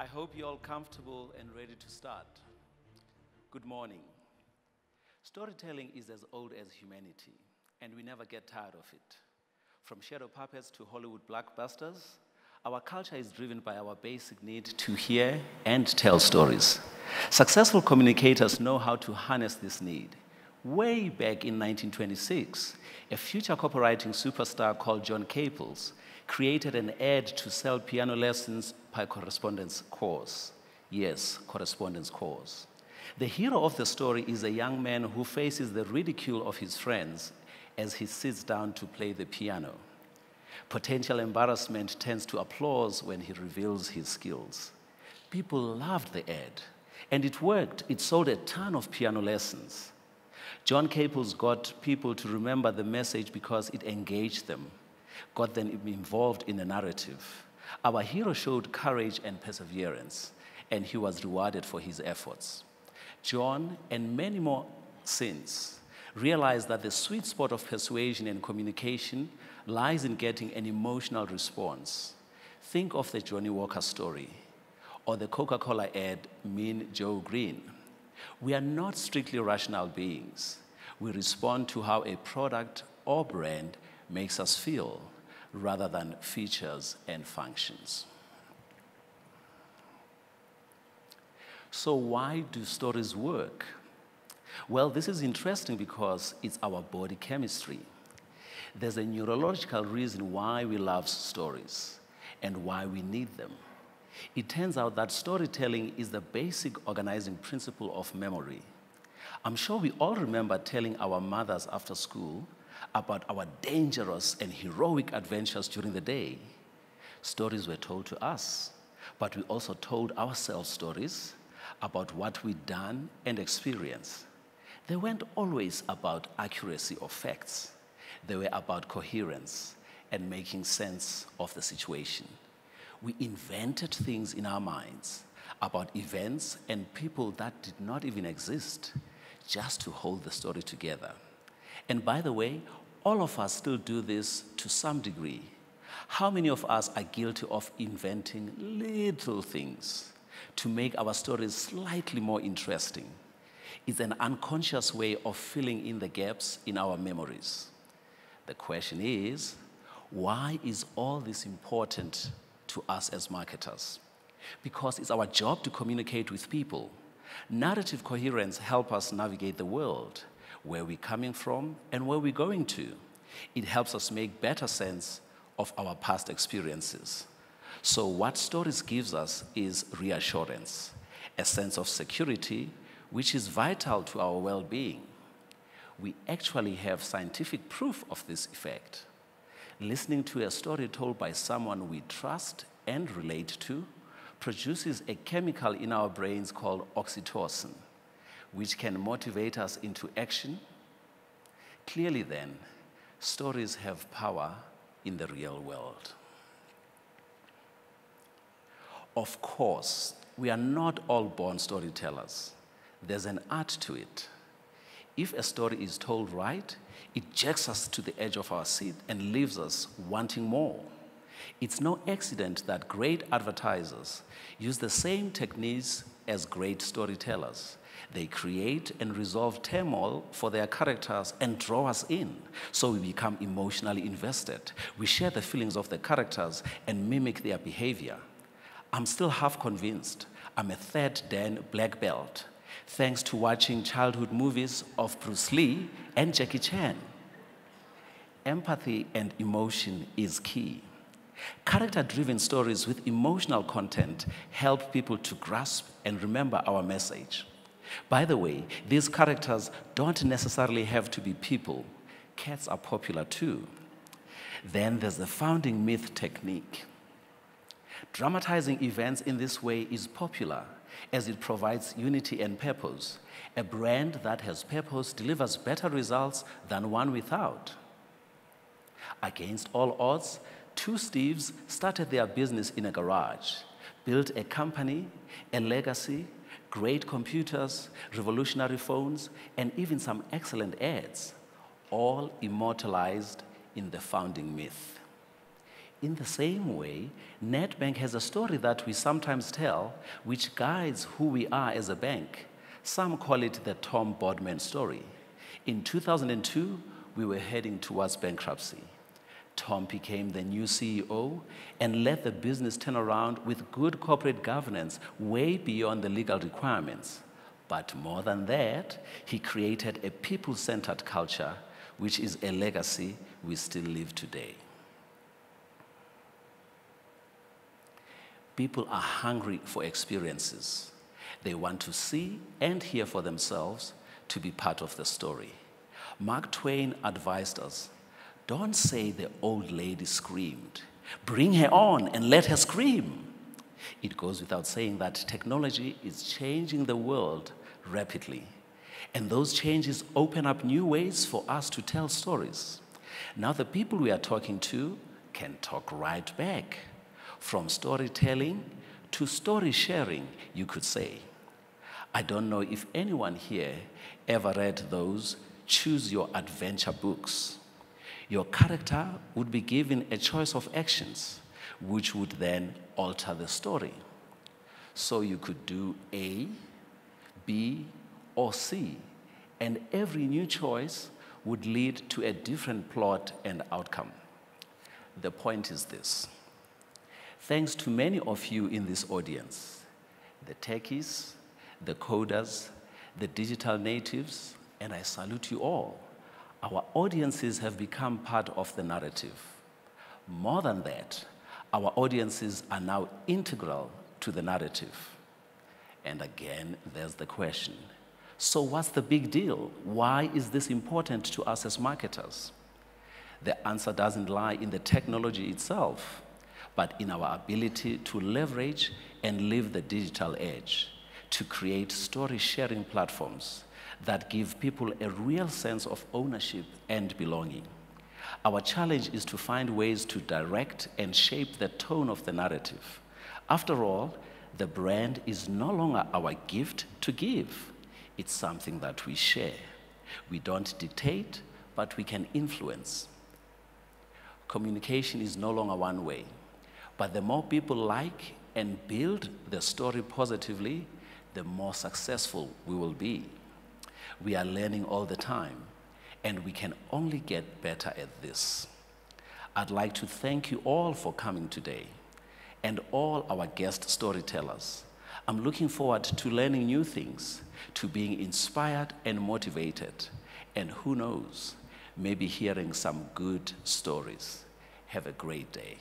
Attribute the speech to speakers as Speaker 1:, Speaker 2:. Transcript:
Speaker 1: I hope you're all comfortable and ready to start. Good morning. Storytelling is as old as humanity, and we never get tired of it. From shadow puppets to Hollywood blockbusters, our culture is driven by our basic need to hear and tell stories. Successful communicators know how to harness this need. Way back in 1926, a future copywriting superstar called John Caples created an ad to sell piano lessons by correspondence course. Yes, correspondence course. The hero of the story is a young man who faces the ridicule of his friends as he sits down to play the piano. Potential embarrassment turns to applause when he reveals his skills. People loved the ad, and it worked. It sold a ton of piano lessons. John Caples got people to remember the message because it engaged them, got them involved in a narrative. Our hero showed courage and perseverance, and he was rewarded for his efforts. John, and many more since, realized that the sweet spot of persuasion and communication lies in getting an emotional response. Think of the Johnny Walker story, or the Coca-Cola ad, Mean Joe Green. We are not strictly rational beings. We respond to how a product or brand makes us feel, rather than features and functions. So why do stories work? Well, this is interesting because it's our body chemistry. There's a neurological reason why we love stories and why we need them. It turns out that storytelling is the basic organizing principle of memory. I'm sure we all remember telling our mothers after school about our dangerous and heroic adventures during the day. Stories were told to us, but we also told ourselves stories about what we'd done and experienced. They weren't always about accuracy or facts. They were about coherence and making sense of the situation. We invented things in our minds about events and people that did not even exist, just to hold the story together. And by the way, all of us still do this to some degree. How many of us are guilty of inventing little things to make our stories slightly more interesting? It's an unconscious way of filling in the gaps in our memories. The question is, why is all this important to us as marketers? Because it's our job to communicate with people. Narrative coherence helps us navigate the world, where we're coming from and where we're going to. It helps us make better sense of our past experiences. So what stories gives us is reassurance, a sense of security, which is vital to our well-being. We actually have scientific proof of this effect. Listening to a story told by someone we trust and relate to produces a chemical in our brains called oxytocin, which can motivate us into action. Clearly then, stories have power in the real world. Of course, we are not all born storytellers. There's an art to it. If a story is told right, it jerks us to the edge of our seat and leaves us wanting more. It's no accident that great advertisers use the same techniques as great storytellers. They create and resolve turmoil for their characters and draw us in, so we become emotionally invested. We share the feelings of the characters and mimic their behavior. I'm still half convinced I'm a third Dan black belt, thanks to watching childhood movies of Bruce Lee and Jackie Chan. Empathy and emotion is key. Character-driven stories with emotional content help people to grasp and remember our message. By the way, these characters don't necessarily have to be people. Cats are popular too. Then there's the founding myth technique. Dramatizing events in this way is popular as it provides unity and purpose. A brand that has purpose delivers better results than one without. Against all odds, two Steves started their business in a garage, built a company, a legacy, great computers, revolutionary phones, and even some excellent ads, all immortalized in the founding myth. In the same way, Nedbank has a story that we sometimes tell which guides who we are as a bank. Some call it the Tom Bodman story. In 2002, we were heading towards bankruptcy. Tom became the new CEO and led the business turn around with good corporate governance way beyond the legal requirements. But more than that, he created a people-centered culture, which is a legacy we still live today. People are hungry for experiences. They want to see and hear for themselves to be part of the story. Mark Twain advised us, don't say the old lady screamed. Bring her on and let her scream. It goes without saying that technology is changing the world rapidly. And those changes open up new ways for us to tell stories. Now the people we are talking to can talk right back. From storytelling to story sharing, you could say. I don't know if anyone here ever read those Choose Your Adventure books. Your character would be given a choice of actions, which would then alter the story. So you could do A, B, or C, and every new choice would lead to a different plot and outcome. The point is this. Thanks to many of you in this audience, the techies, the coders, the digital natives, and I salute you all. Our audiences have become part of the narrative. More than that, our audiences are now integral to the narrative. And again, there's the question. So what's the big deal? Why is this important to us as marketers? The answer doesn't lie in the technology itself, but in our ability to leverage and live the digital age, to create story-sharing platforms that give people a real sense of ownership and belonging. Our challenge is to find ways to direct and shape the tone of the narrative. After all, the brand is no longer our gift to give. It's something that we share. We don't dictate, but we can influence. Communication is no longer one way, but the more people like and build the story positively, the more successful we will be. We are learning all the time, and we can only get better at this. I'd like to thank you all for coming today, and all our guest storytellers. I'm looking forward to learning new things, to being inspired and motivated, and who knows, maybe hearing some good stories. Have a great day.